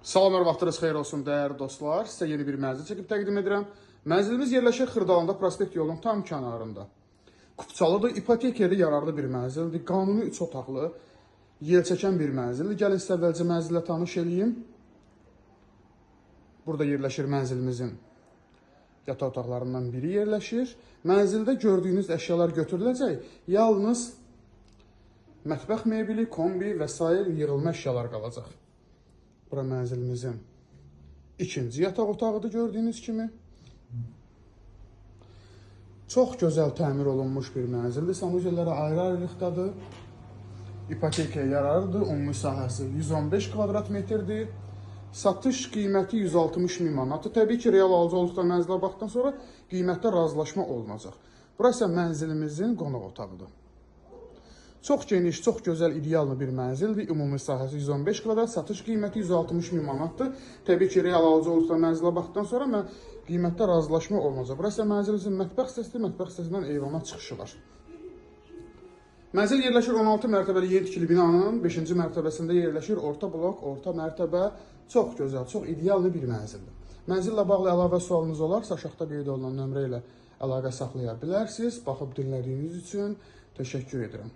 Salamlar, vaxtınız xeyir olsun dəyərli dostlar. Sizə yeni bir mənzil çəkib təqdim edirəm. Mənzilimiz yerləşir Xırdalanda, prospekt yolunun tam kənarında. Kupçalıdır, ipotekeli yararlı bir mənzildir. Qanuni 3 otaqlı, yer çəkən bir mənzildir. Gəlin sizə əvvəlcə mənzillə tanış eləyim. Burada yerləşir mənzilimizin yataq otaqlarından biri yerləşir. Mənzildə gördüyünüz əşyalar götürüləcək. Yalnız mətbəx mebeli, kombi və s. yığılma əşyalar qalacaq. Bura mənzilimizin ikinci yataq otağıdır gördüyünüz kimi. Çox gözəl təmir olunmuş bir mənzildir. Sanuceləri ayrı-ayrılıqdadır. İpotekaya yararlıdır. Ümumi sahəsi 115 kvadrat metrdir. Satış qiyməti 160 min manatdır. Təbii ki, real alıcı olduqda mənzilə baxdıqdan sonra qiymətdə razılaşma olunacaq. Burası mənzilimizin qonaq otağıdır. Çox geniş, çox gözəl, ideal bir mənzildir. Ümumi sahəsi 115 kvadrat, satış qiyməti 160 min manatdır. Təbii ki, real alıcı olduqda mənzilə baxdıqdan sonra qiymətdə razılaşma olunacaq. Burası mənzilimizin mətbəx hissəsidir. Mətbəx hissəsindən eyvana çıxışı var. Mənzil yerləşir 16 mərtəbəli yeni tikili binanın 5-ci mərtəbəsində yerləşir. Orta blok, orta mərtəbə, çox gözəl, çox ideal bir mənzildir. Mənzillə bağlı əlavə sualınız olarsa, aşağıda qeyd olunan nömrə ilə əlaqə saxlaya bilərsiniz. Baxıb dinlədiyiniz üçün təşəkkür edirəm.